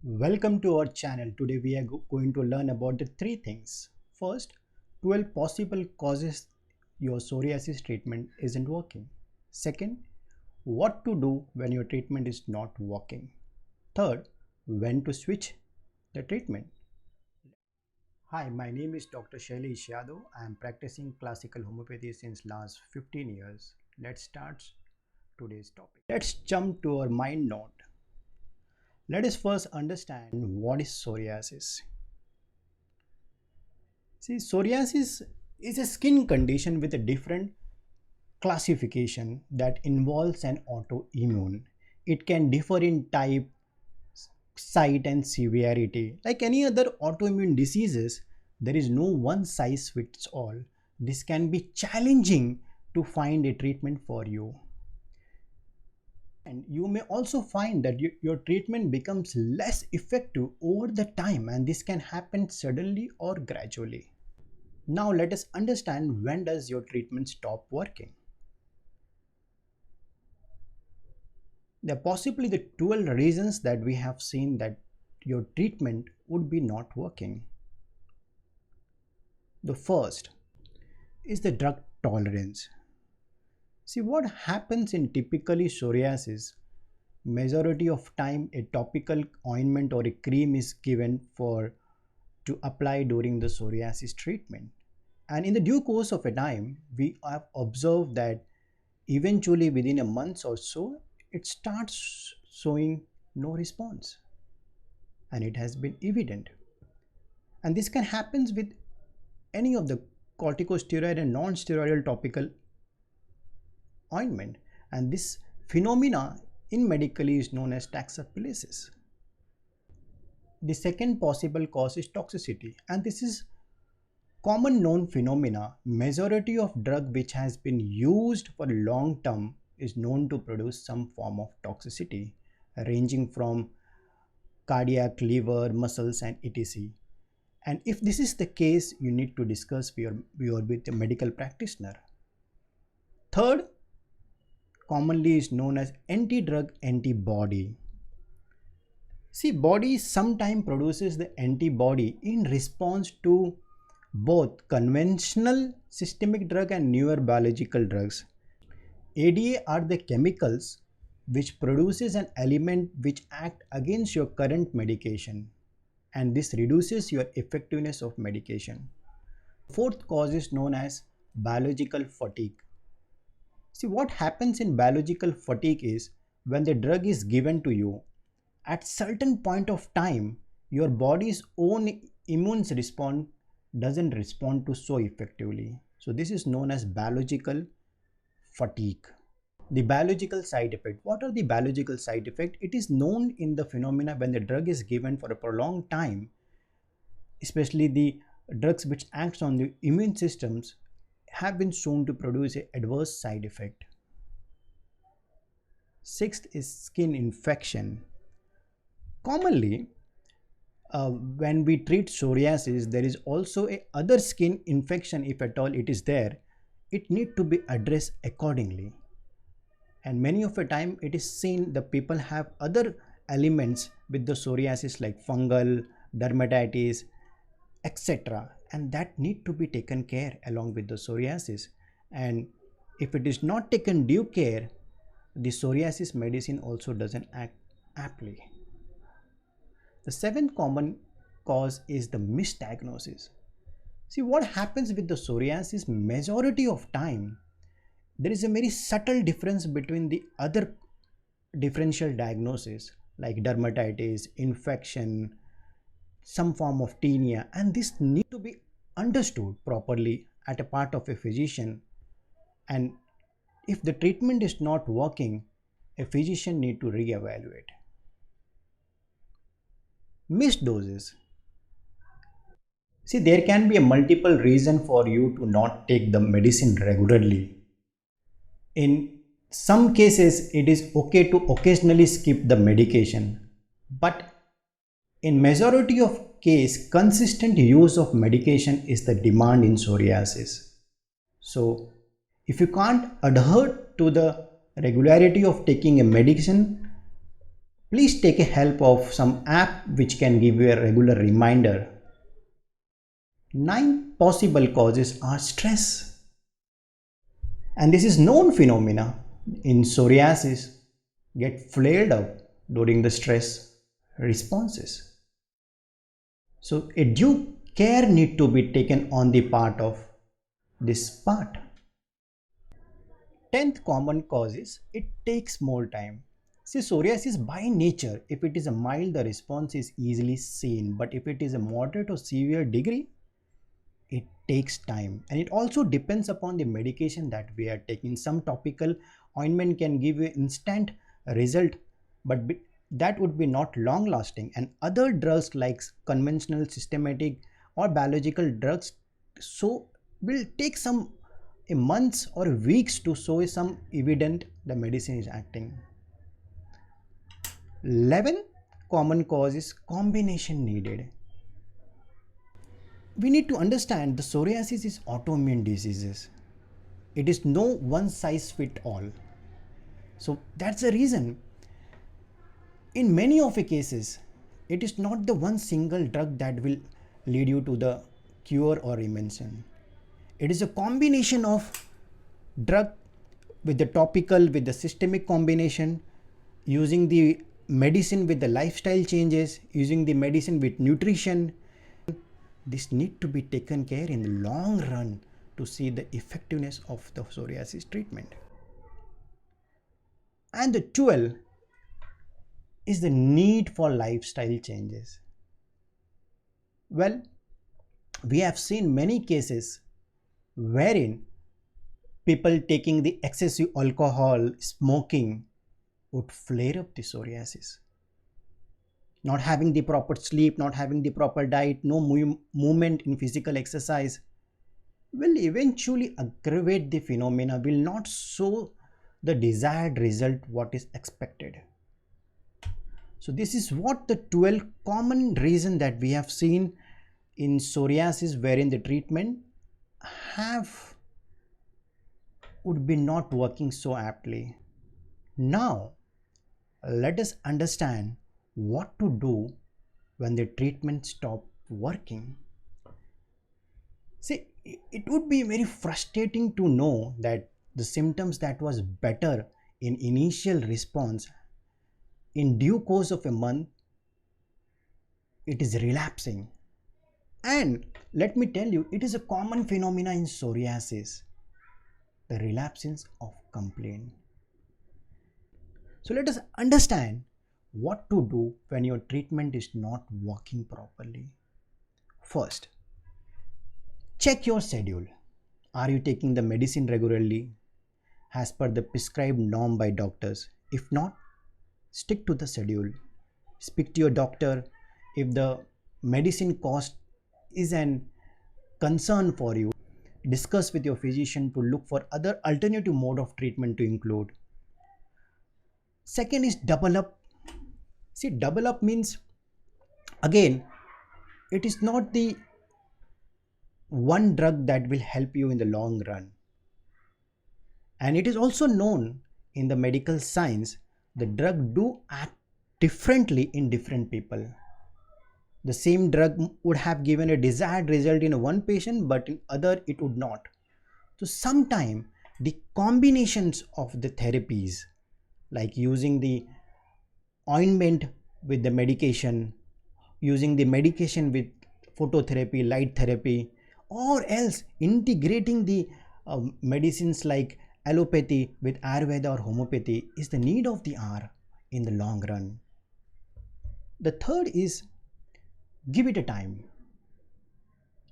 Welcome to our channel. Today we are going to learn about the three things. First, 12 possible causes your psoriasis treatment isn't working. Second, what to do when your treatment is not working. Third, when to switch the treatment. Hi, my name is Dr. Shailesh. I am practicing classical homeopathy since last 15 years. Let's start today's topic. Let's jump to our mind note. Let us first understand what is psoriasis. See, psoriasis is a skin condition with a different classification that involves an autoimmune. It can differ in type, site, and severity. Like any other autoimmune diseases, there is no one size fits all. This can be challenging to find a treatment for you. And you may also find that your treatment becomes less effective over the time, and this can happen suddenly or gradually. Now let us understand, when does your treatment stop working? There are possibly the 12 reasons that we have seen that your treatment would be not working. The first is the drug tolerance. See, what happens in typically psoriasis, majority of time a topical ointment or a cream is given to apply during the psoriasis treatment. And in the due course of a time, we have observed that eventually within a month or so, it starts showing no response. And it has been evident. And this can happen with any of the corticosteroid and non-steroidal topical ointment, and this phenomena in medically is known as toxoplasmosis. The second possible cause is toxicity, and this is common known phenomena. Majority of drug which has been used for long term is known to produce some form of toxicity, ranging from cardiac, liver, muscles, and etc. And if this is the case, you need to discuss with a medical practitioner. Third, commonly is known as anti-drug antibody. See, body sometimes produces the antibody in response to both conventional systemic drug and newer biological drugs. ADA are the chemicals which produces an element which act against your current medication, and this reduces your effectiveness of medication. Fourth cause is known as biological fatigue. See, what happens in biological fatigue is when the drug is given to you, at certain point of time, your body's own immune response doesn't respond to so effectively. So this is known as biological fatigue. The biological side effect. What are the biological side effects? It is known in the phenomena when the drug is given for a prolonged time, especially the drugs which acts on the immune systems, have been shown to produce an adverse side effect. Sixth is skin infection. Commonly, when we treat psoriasis, there is also a other skin infection. If at all it is there, it need to be addressed accordingly. And many of the time it is seen the people have other elements with the psoriasis like fungal, dermatitis, etc., and that need to be taken care along with the psoriasis. And if it is not taken due care, the psoriasis medicine also doesn't act aptly. The seventh common cause is the misdiagnosis. See, what happens with the psoriasis, majority of time there is a very subtle difference between the other differential diagnosis like dermatitis, infection, some form of tinea, and this need to be understood properly at a part of a physician. And if the treatment is not working, a physician need to re-evaluate. Missed doses. See, there can be a multiple reason for you to not take the medicine regularly. In some cases, it is okay to occasionally skip the medication, but in majority of case, consistent use of medication is the demand in psoriasis. So, if you can't adhere to the regularity of taking a medicine, Please take a help of some app which can give you a regular reminder. 9 possible causes are stress. And this is known phenomena in psoriasis get flared up during the stress responses. So a due care need to be taken on the part of this part. 10th common cause is it takes more time. See, psoriasis by nature, if it is a mild, the response is easily seen. But if it is a moderate or severe degree, it takes time. And it also depends upon the medication that we are taking. Some topical ointment can give you instant result, but that would be not long lasting. And other drugs like conventional, systematic or biological drugs so will take some months or weeks to show some evident the medicine is acting. 11 common cause is combination needed. We need to understand the psoriasis is autoimmune diseases. It is no one size fit all. So that's the reason in many of the cases it is not the one single drug that will lead you to the cure or remission. It is a combination of drug with the topical, with the systemic combination, using the medicine with the lifestyle changes, using the medicine with nutrition. This need to be taken care in the long run to see the effectiveness of the psoriasis treatment. And the 12 is the need for lifestyle changes. Well, we have seen many cases wherein people taking the excessive alcohol, smoking would flare up the psoriasis. Not having the proper sleep, not having the proper diet, no movement in physical exercise will eventually aggravate the phenomena, will not show the desired result what is expected. So this is what the 12 common reason that we have seen in psoriasis wherein the treatment would be not working so aptly. Now let us understand what to do when the treatment stop working. See, it would be very frustrating to know that the symptoms that was better in initial response, in due course of a month, it is relapsing. And let me tell you, it is a common phenomena in psoriasis, the relapsing of complaint. So let us understand what to do when your treatment is not working properly. First, check your schedule. Are you taking the medicine regularly as per the prescribed norm by doctors? If not, stick to the schedule. Speak to your doctor. If the medicine cost is an concern for you, discuss with your physician to look for other alternative mode of treatment to include. Second is double up. See, double up means, again, it is not the one drug that will help you in the long run. And it is also known in the medical science, the drug do act differently in different people. The same drug would have given a desired result in one patient, but in other it would not. So sometimes the combinations of the therapies, like using the ointment with the medication, using the medication with phototherapy, light therapy, or else integrating the medicines like allopathy with Ayurveda or homeopathy is the need of the hour in the long run. The third is give it a time.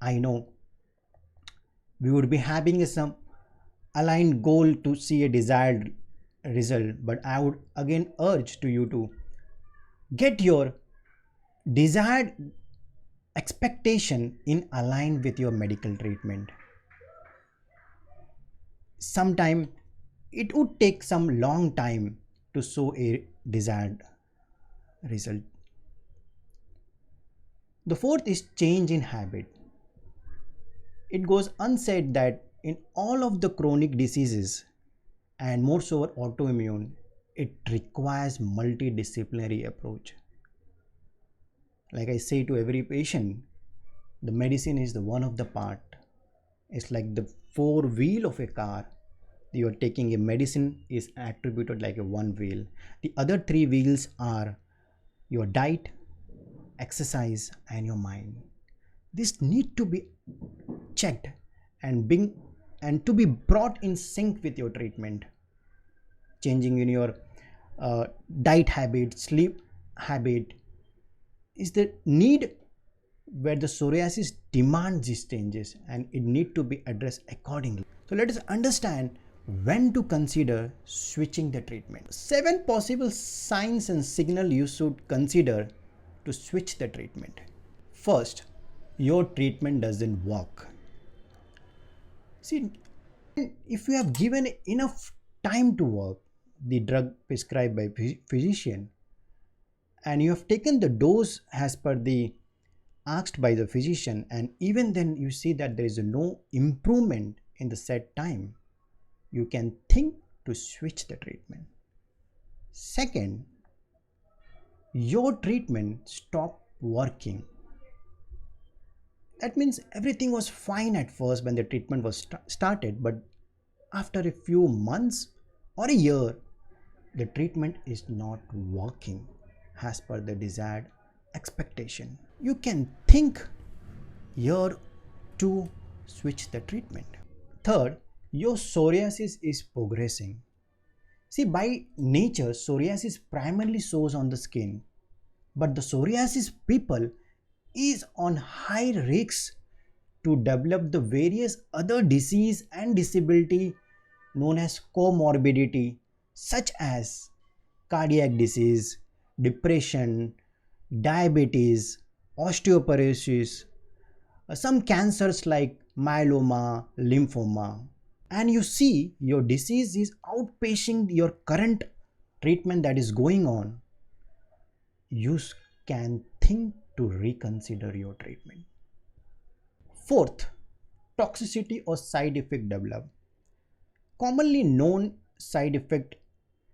I know we would be having some aligned goal to see a desired result, but I would again urge to you to get your desired expectation in align with your medical treatment. Sometime it would take some long time to show a desired result. The fourth is change in habit. It goes unsaid that in all of the chronic diseases and more so autoimmune, it requires multidisciplinary approach. Like I say to every patient, the medicine is the one of the part. It's like the four wheel of a car. You are taking a medicine is attributed like a one wheel. The other three wheels are your diet, exercise, and your mind. This need to be checked and to be brought in sync with your treatment. Changing in your diet habit, sleep habit is the need where the psoriasis demands these changes, and it need to be addressed accordingly. So let us understand when to consider switching the treatment. 7 possible signs and signals you should consider to switch the treatment. First, your treatment doesn't work. See, if you have given enough time to work the drug prescribed by physician, and you have taken the dose as per the asked by the physician, and even then you see that there is no improvement in the set time, you can think to switch the treatment. Second, your treatment stopped working. That means everything was fine at first when the treatment was started, but after a few months or a year, the treatment is not working as per the desired expectation. You can think here to switch the treatment. Third, your psoriasis is progressing. See, by nature, psoriasis primarily shows on the skin, but the psoriasis people is on high risks to develop the various other disease and disability known as comorbidity, such as cardiac disease, depression, diabetes, osteoporosis, some cancers like myeloma, lymphoma. And you see your disease is outpacing your current treatment that is going on. You can think to reconsider your treatment. Fourth, toxicity or side effect develop. Commonly known side effect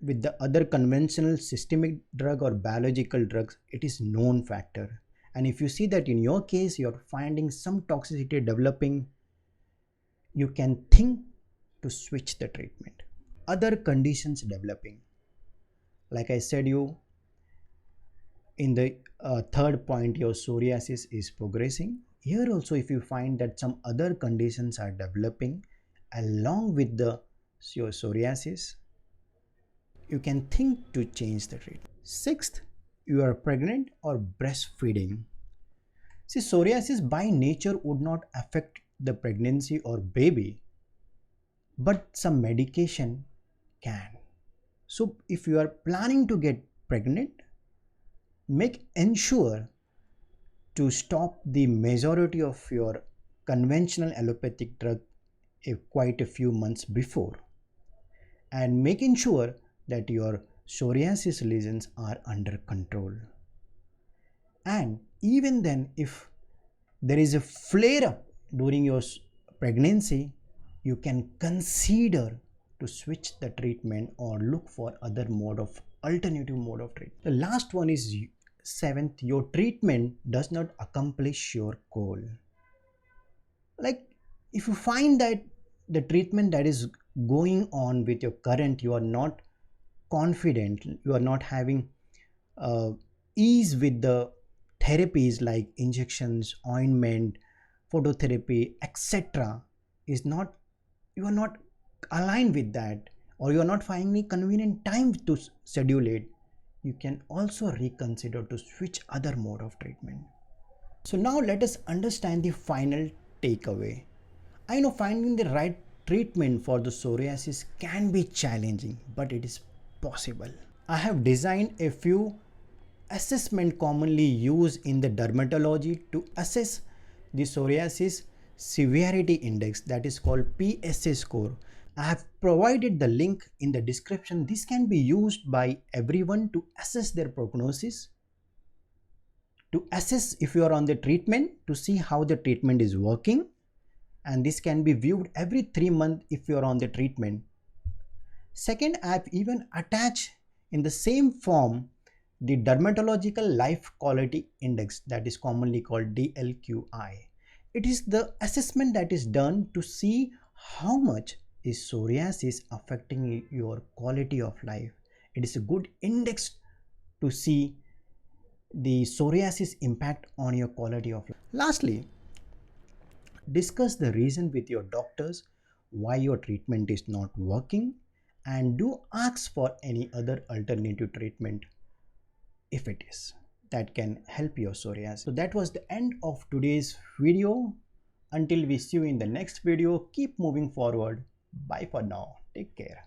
with the other conventional systemic drug or biological drugs, it is known factor. And if you see that in your case you're finding some toxicity developing, you can think to switch the treatment. Other conditions developing, like I said you in the third point, your psoriasis is progressing. Here also, if you find that some other conditions are developing along with your psoriasis, you can think to change the treatment. Sixth, you are pregnant or breastfeeding. See, psoriasis by nature would not affect the pregnancy or baby, but some medication can. So if you are planning to get pregnant, ensure to stop the majority of your conventional allopathic drug quite a few months before, and making sure that your psoriasis lesions are under control. And even then, if there is a flare up during your pregnancy, you can consider to switch the treatment or look for other alternative mode of treatment. The last one is seventh, your treatment does not accomplish your goal. Like if you find that the treatment that is going on with your current, you are not confident, you are not having ease with the therapies like injections, ointment, phototherapy, etc., you are not aligned with that, or you are not finding convenient time to schedule it, you can also reconsider to switch other mode of treatment. So now let us understand the final takeaway. I know finding the right treatment for the psoriasis can be challenging, but it is possible. I have designed a few assessments commonly used in the dermatology to assess the psoriasis severity index, that is called PSA score. I have provided the link in the description. This can be used by everyone to assess their prognosis, to assess if you are on the treatment, to see how the treatment is working, and this can be viewed every 3 months if you are on the treatment. Second, I have even attached In the same form, the Dermatological Life Quality Index, that is commonly called DLQI, it is the assessment that is done to see how much is psoriasis affecting your quality of life. It is a good index to see the psoriasis impact on your quality of life. Lastly, discuss the reason with your doctors why your treatment is not working, and do ask for any other alternative treatment if it is that can help your psoriasis. So that was the end of today's video. Until we see you in the next video, keep moving forward. Bye for now. Take care.